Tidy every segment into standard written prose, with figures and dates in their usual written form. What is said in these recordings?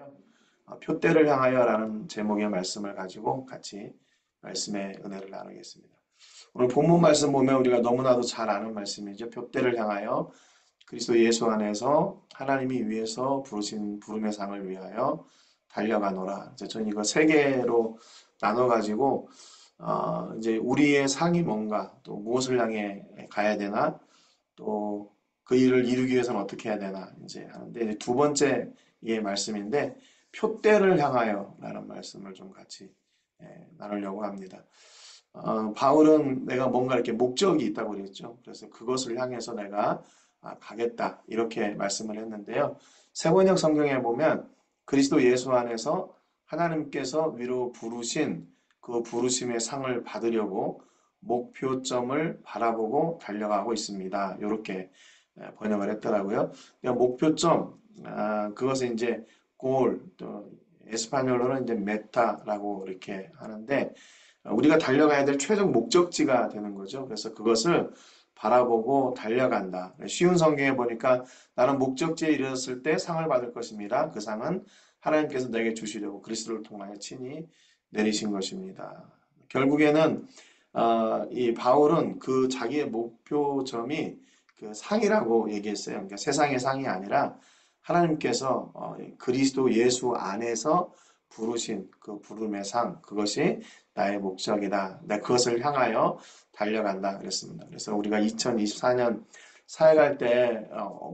있는데요. 표대를 향하여라는 제목의 말씀을 가지고 같이 말씀의 은혜를 나누겠습니다. 오늘 본문 말씀 보면 우리가 너무나도 잘 아는 말씀이죠. 표대를 향하여 그리스도 예수 안에서 하나님이 위해서 부르신 부름의 상을 위하여 달려가노라. 저는 이거 세 개로 나눠 가지고 이제 우리의 상이 뭔가, 또 무엇을 향해 가야 되나, 또 그 일을 이루기 위해서는 어떻게 해야 되나 이제 하는데, 이제 두 번째 의 말씀인데 표대를 향하여라는 말씀을 좀 같이 나누려고 합니다. 바울은 내가 뭔가 이렇게 목적이 있다고 그랬죠. 그래서 그것을 향해서 내가 가겠다 이렇게 말씀을 했는데요. 세번역 성경에 보면 그리스도 예수 안에서 하나님께서 위로 부르신 그 부르심의 상을 받으려고 목표점을 바라보고 달려가고 있습니다. 이렇게 번역을 했더라고요. 그러니까 목표점, 그것은 이제 골, 또 에스파뇰어로는 이제 메타라고 이렇게 하는데, 우리가 달려가야 될 최종 목적지가 되는 거죠. 그래서 그것을 바라보고 달려간다. 쉬운 성경에 보니까 나는 목적지에 이르렀을 때 상을 받을 것입니다. 그 상은 하나님께서 내게 주시려고 그리스도를 통하여 친히 내리신 것입니다. 결국에는 이 바울은 그 자기의 목표점이 그 상이라고 얘기했어요. 그러니까 세상의 상이 아니라 하나님께서 그리스도 예수 안에서 부르신 그 부름의 상, 그것이 나의 목적이다. 내가 그것을 향하여 달려간다 그랬습니다. 그래서 우리가 2024년 사역할 때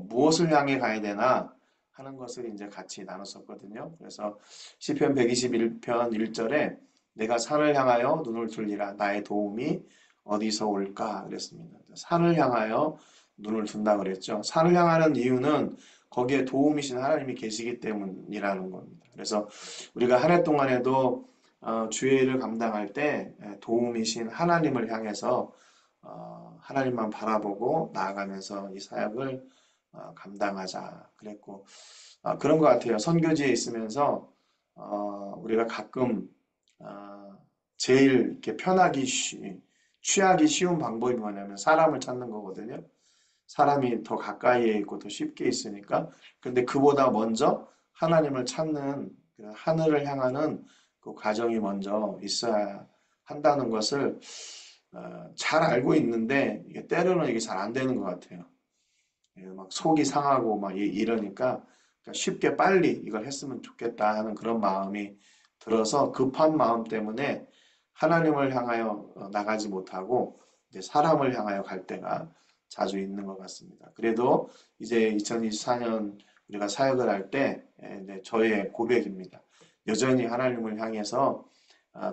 무엇을 향해 가야 되나 하는 것을 이제 같이 나눴었거든요. 그래서 시편 121편 1절에 내가 산을 향하여 눈을 들리라 나의 도움이 어디서 올까 그랬습니다. 산을 향하여 눈을 둔다 그랬죠. 산을 향하는 이유는 거기에 도움이신 하나님이 계시기 때문이라는 겁니다. 그래서 우리가 한 해 동안에도 주의 일을 감당할 때 도움이신 하나님을 향해서 하나님만 바라보고 나아가면서 이 사역을 감당하자 그랬고, 그런 것 같아요. 선교지에 있으면서 우리가 가끔 제일 이렇게 취하기 쉬운 방법이 뭐냐면 사람을 찾는 거거든요. 사람이 더 가까이에 있고 더 쉽게 있으니까. 근데 그보다 먼저 하나님을 찾는 그 하늘을 향하는 그 과정이 먼저 있어야 한다는 것을 잘 알고 있는데, 이게 때로는 이게 잘 안 되는 것 같아요. 막 속이 상하고 막 이러니까 그러니까 쉽게 빨리 이걸 했으면 좋겠다 하는 그런 마음이 들어서 급한 마음 때문에 하나님을 향하여 나가지 못하고 이제 사람을 향하여 갈 때가 자주 있는 것 같습니다. 그래도 이제 2024년 우리가 사역을 할 때 저의 고백입니다. 여전히 하나님을 향해서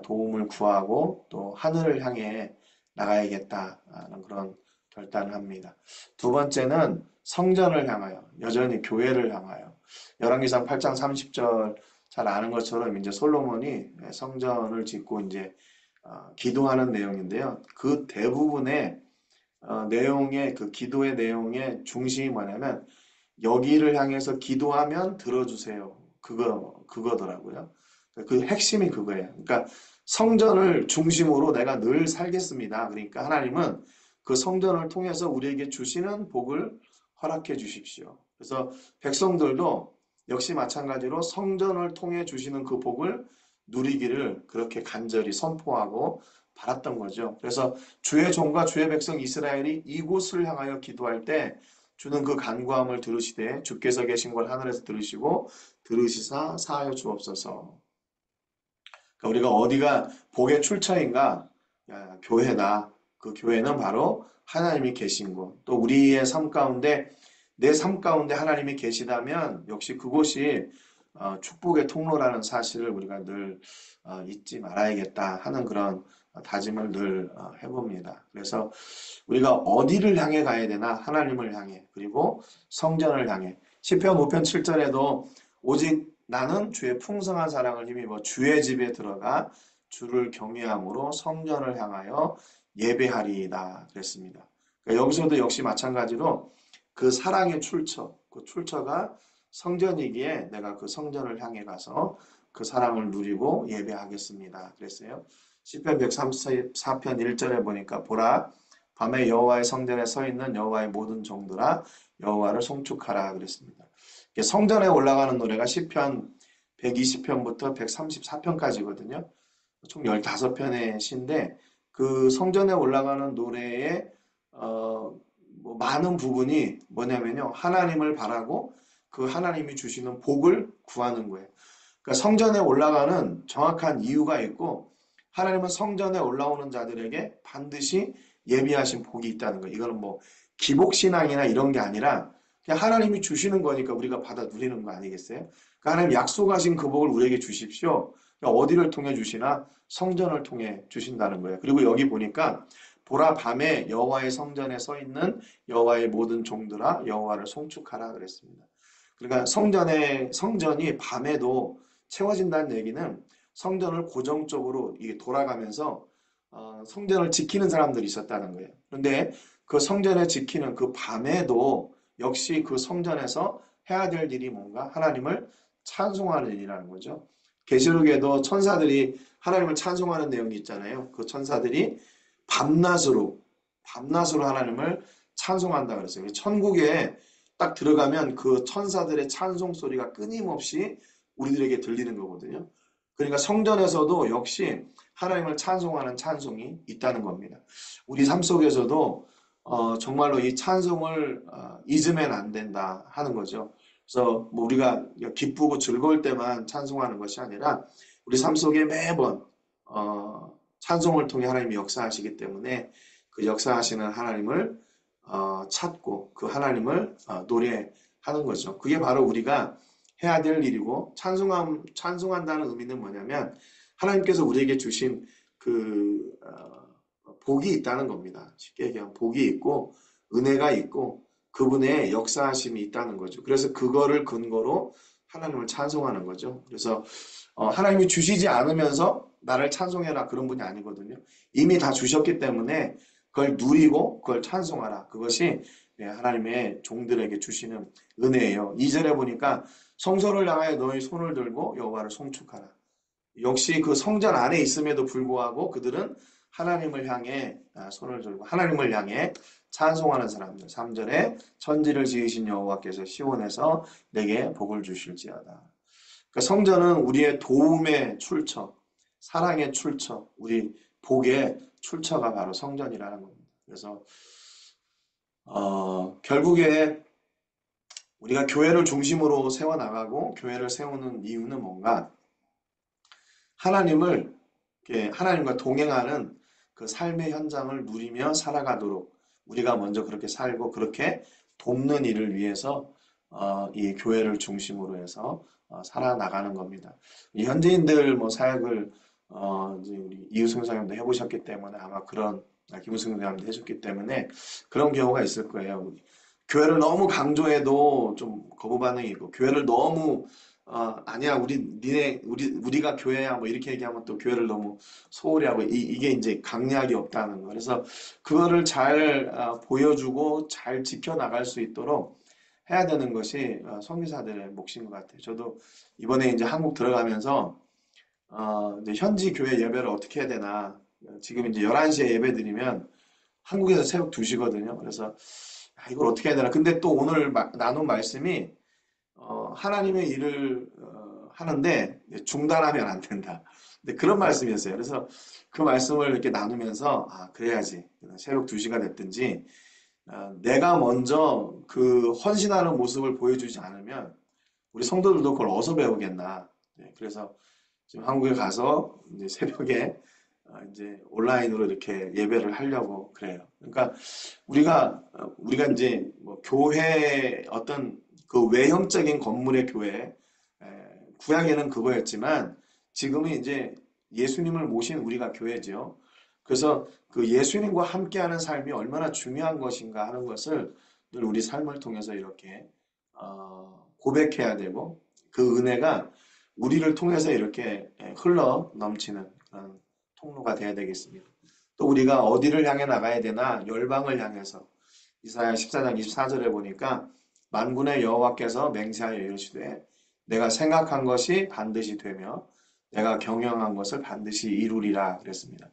도움을 구하고 또 하늘을 향해 나가야겠다는 그런 결단을 합니다. 두 번째는 성전을 향하여, 여전히 교회를 향하여. 열왕기상 8장 30절 잘 아는 것처럼 이제 솔로몬이 성전을 짓고 이제 기도하는 내용인데요. 그 대부분의 내용의 그 기도의 내용의 중심이 뭐냐면 여기를 향해서 기도하면 들어주세요. 그거더라고요. 그 핵심이 그거예요. 그러니까 성전을 중심으로 내가 늘 살겠습니다. 그러니까 하나님은 그 성전을 통해서 우리에게 주시는 복을 허락해 주십시오. 그래서 백성들도 역시 마찬가지로 성전을 통해 주시는 그 복을 누리기를 그렇게 간절히 선포하고 바랐던 거죠. 그래서 주의 종과 주의 백성 이스라엘이 이곳을 향하여 기도할 때 주는 그 간구함을 들으시되 주께서 계신 걸 하늘에서 들으시고 들으시사 사하여 주옵소서. 그러니까 우리가 어디가 복의 출처인가? 교회다. 그 교회는 바로 하나님이 계신 곳. 또 우리의 삶 가운데 내 삶 가운데 하나님이 계시다면 역시 그곳이 축복의 통로라는 사실을 우리가 늘 잊지 말아야겠다 하는 그런 다짐을 늘 해봅니다. 그래서 우리가 어디를 향해 가야 되나? 하나님을 향해, 그리고 성전을 향해. 시편 5편 7절에도 오직 나는 주의 풍성한 사랑을 힘입어 주의 집에 들어가 주를 경외함으로 성전을 향하여 예배하리이다 그랬습니다. 그러니까 여기서도 역시 마찬가지로 그 사랑의 출처, 그 출처가 성전이기에 내가 그 성전을 향해 가서 그 사랑을 누리고 예배하겠습니다 그랬어요. 시편 134편 1절에 보니까 보라 밤에 여호와의 성전에 서 있는 여호와의 모든 종들아 여호와를 송축하라 그랬습니다. 성전에 올라가는 노래가 시편 120편부터 134편까지거든요. 총 15편의 시인데 그 성전에 올라가는 노래의 뭐 많은 부분이 뭐냐면요. 하나님을 바라고 그 하나님이 주시는 복을 구하는 거예요. 그러니까 성전에 올라가는 정확한 이유가 있고 하나님은 성전에 올라오는 자들에게 반드시 예비하신 복이 있다는 거예요. 이거는 뭐 기복신앙이나 이런 게 아니라 그냥 하나님이 주시는 거니까 우리가 받아 누리는 거 아니겠어요? 그러니까 하나님 약속하신 그 복을 우리에게 주십시오. 그러니까 어디를 통해 주시나? 성전을 통해 주신다는 거예요. 그리고 여기 보니까 보라 밤에 여호와의 성전에 서 있는 여호와의 모든 종들아 여호와를 송축하라 그랬습니다. 그러니까 성전이 밤에도 채워진다는 얘기는 성전을 고정적으로 이게 돌아가면서 성전을 지키는 사람들이 있었다는 거예요. 그런데 그 성전을 지키는 그 밤에도 역시 그 성전에서 해야 될 일이 뭔가? 하나님을 찬송하는 일이라는 거죠. 계시록에도 천사들이 하나님을 찬송하는 내용이 있잖아요. 그 천사들이 밤낮으로 하나님을 찬송한다 그랬어요. 천국에 딱 들어가면 그 천사들의 찬송 소리가 끊임없이 우리들에게 들리는 거거든요. 그러니까 성전에서도 역시 하나님을 찬송하는 찬송이 있다는 겁니다. 우리 삶 속에서도 정말로 이 찬송을 잊으면 안 된다 하는 거죠. 그래서 뭐 우리가 기쁘고 즐거울 때만 찬송하는 것이 아니라 우리 삶 속에 매번 찬송을 통해 하나님이 역사하시기 때문에 그 역사하시는 하나님을 찾고 그 하나님을 노래하는 거죠. 그게 바로 우리가 해야 될 일이고 찬송한다는 의미는 뭐냐면 하나님께서 우리에게 주신 그 복이 있다는 겁니다. 쉽게 얘기하면 복이 있고 은혜가 있고 그분의 역사하심이 있다는 거죠. 그래서 그거를 근거로 하나님을 찬송하는 거죠. 그래서 하나님이 주시지 않으면서 나를 찬송해라 그런 분이 아니거든요. 이미 다 주셨기 때문에 그걸 누리고 그걸 찬송하라. 그것이 하나님의 종들에게 주시는 은혜예요. 2절에 보니까 성소를 향하여 너희 손을 들고 여호와를 송축하라. 역시 그 성전 안에 있음에도 불구하고 그들은 하나님을 향해 손을 들고 하나님을 향해 찬송하는 사람들. 3절에 천지를 지으신 여호와께서 시온에서 내게 복을 주실지어다. 그러니까 성전은 우리의 도움의 출처, 사랑의 출처, 우리 복의 출처가 바로 성전이라는 겁니다. 그래서 결국에 우리가 교회를 중심으로 세워나가고 교회를 세우는 이유는 뭔가? 하나님과 동행하는 그 삶의 현장을 누리며 살아가도록 우리가 먼저 그렇게 살고 그렇게 돕는 일을 위해서 이 교회를 중심으로 해서 살아나가는 겁니다. 이 현지인들 뭐 사역을 이제 우리 이우승 사님도 해보셨기 때문에 아마 그런 김우승 사님도 해줬기 때문에 그런 경우가 있을 거예요. 교회를 너무 강조해도 좀 거부 반응이 있고 교회를 너무 아니야 우리가 교회야 뭐 이렇게 얘기하면 또 교회를 너무 소홀히 하고 이게 이제 강약이 없다는 거. 그래서 그거를 잘 보여주고 잘 지켜나갈 수 있도록 해야 되는 것이 선교사들의 몫인 것 같아요. 저도 이번에 이제 한국 들어가면서 이제 현지 교회 예배를 어떻게 해야 되나. 지금 이제 11시에 예배 드리면 한국에서 새벽 2시거든요. 그래서 이걸 어떻게 해야 되나. 근데 또 오늘 나눈 말씀이 하나님의 일을 하는데 중단하면 안 된다. 근데 그런 말씀이었어요. 그래서 그 말씀을 이렇게 나누면서 그래야지. 새벽 2시가 됐든지 내가 먼저 그 헌신하는 모습을 보여주지 않으면 우리 성도들도 그걸 어디서 배우겠나. 그래서 지금 한국에 가서 이제 새벽에 이제 온라인으로 이렇게 예배를 하려고 그래요. 그러니까 우리가 이제 뭐 교회 어떤 그 외형적인 건물의 교회 구약에는 그거였지만 지금은 이제 예수님을 모신 우리가 교회죠. 그래서 그 예수님과 함께하는 삶이 얼마나 중요한 것인가 하는 것을 늘 우리 삶을 통해서 이렇게 고백해야 되고 그 은혜가 우리를 통해서 이렇게 흘러 넘치는 그런 통로가 되어야 되겠습니다. 또 우리가 어디를 향해 나가야 되나? 열방을 향해서 이사야 14장 24절에 보니까 만군의 여호와께서 맹세하여 이르시되 내가 생각한 것이 반드시 되며 내가 경영한 것을 반드시 이루리라 그랬습니다.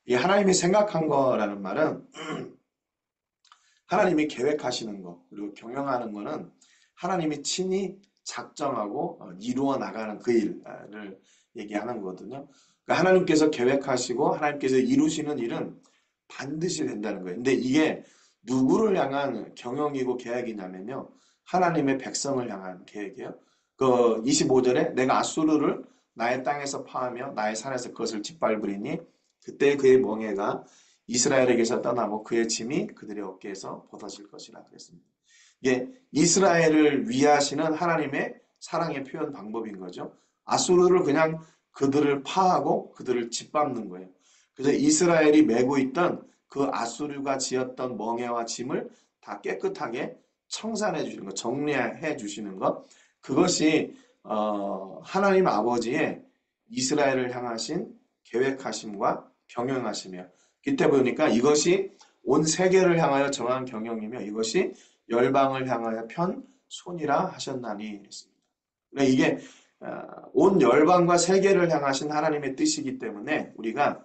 이 하나님이 생각한 거라는 말은 하나님이 계획하시는 거 그리고 경영하는 거는 하나님이 친히 작정하고 이루어 나가는 그 일을 얘기하는 거거든요. 그러니까 하나님께서 계획하시고 하나님께서 이루시는 일은 반드시 된다는 거예요. 근데 이게 누구를 향한 경영이고 계획이냐면요. 하나님의 백성을 향한 계획이에요. 그 25절에 내가 아수르를 나의 땅에서 파하며 나의 산에서 그것을 짓밟으리니 그때 그의 멍에가 이스라엘에게서 떠나고 그의 짐이 그들의 어깨에서 벗어질 것이라 그랬습니다. 이게 이스라엘을 위하시는 하나님의 사랑의 표현 방법인 거죠. 아수르를 그냥 그들을 파하고 그들을 짓밟는 거예요. 그래서 이스라엘이 메고 있던 그 아수르가 지었던 멍에와 짐을 다 깨끗하게 청산해 주시는 것, 정리해 주시는 것, 그것이 하나님 아버지의 이스라엘을 향하신 계획하심과 경영하심이에요. 그때 보니까 이것이 온 세계를 향하여 정한 경영이며 이것이 열방을 향하여 편 손이라 하셨나니 그랬습니다. 그러니까 이게 온 열방과 세계를 향하신 하나님의 뜻이기 때문에 우리가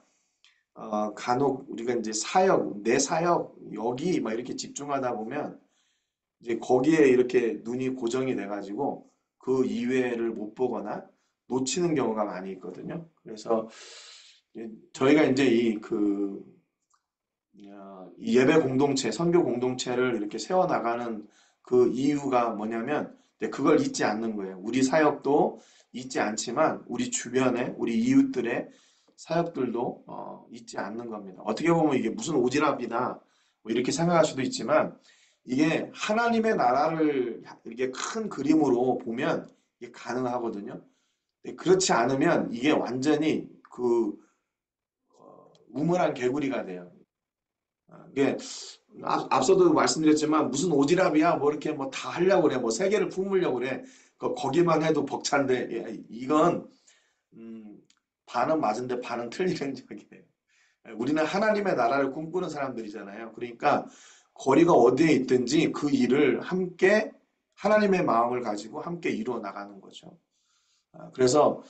간혹 우리가 이제 사역, 내 사역 여기 막 이렇게 집중하다 보면 이제 거기에 이렇게 눈이 고정이 돼가지고 그 이외를 못 보거나 놓치는 경우가 많이 있거든요. 그래서 저희가 이제 이 예배 공동체, 선교 공동체를 이렇게 세워나가는 그 이유가 뭐냐면 그걸 잊지 않는 거예요. 우리 사역도 잊지 않지만 우리 주변에 우리 이웃들의 사역들도 잊지 않는 겁니다. 어떻게 보면 이게 무슨 오지랖이나 뭐 이렇게 생각할 수도 있지만 이게 하나님의 나라를 이렇게 큰 그림으로 보면 이게 가능하거든요. 그렇지 않으면 이게 완전히 우물안 개구리가 돼요. 이게 앞서도 말씀드렸지만 무슨 오지랖이야 뭐 이렇게 뭐 다 하려고 그래 뭐 세계를 품으려고 그래 거기만 해도 벅찬데 이건 반은 맞은데 반은 틀리는 적이에요. 우리는 하나님의 나라를 꿈꾸는 사람들이잖아요. 그러니까 거리가 어디에 있든지 그 일을 함께 하나님의 마음을 가지고 함께 이루어 나가는 거죠. 그래서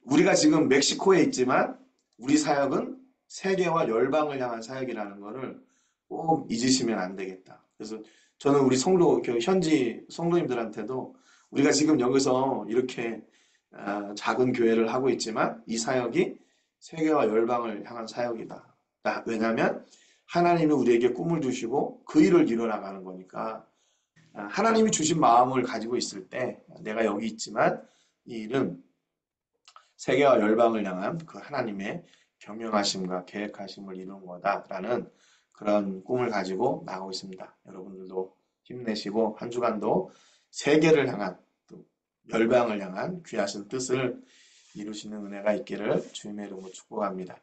우리가 지금 멕시코에 있지만 우리 사역은 세계와 열방을 향한 사역이라는 것을 꼭 잊으시면 안 되겠다. 그래서 저는 우리 성도, 현지 성도님들한테도 우리가 지금 여기서 이렇게 작은 교회를 하고 있지만 이 사역이 세계와 열방을 향한 사역이다. 왜냐하면 하나님이 우리에게 꿈을 주시고 그 일을 이뤄나가는 거니까 하나님이 주신 마음을 가지고 있을 때 내가 여기 있지만 이 일은 세계와 열방을 향한 그 하나님의 경영하심과 계획하심을 이룬 거다라는 그런 꿈을 가지고 나가고 있습니다. 여러분들도 힘내시고 한 주간도 세계를 향한 또 열방을 향한 귀하신 뜻을 이루시는 은혜가 있기를 주님의 이름으로 축복합니다.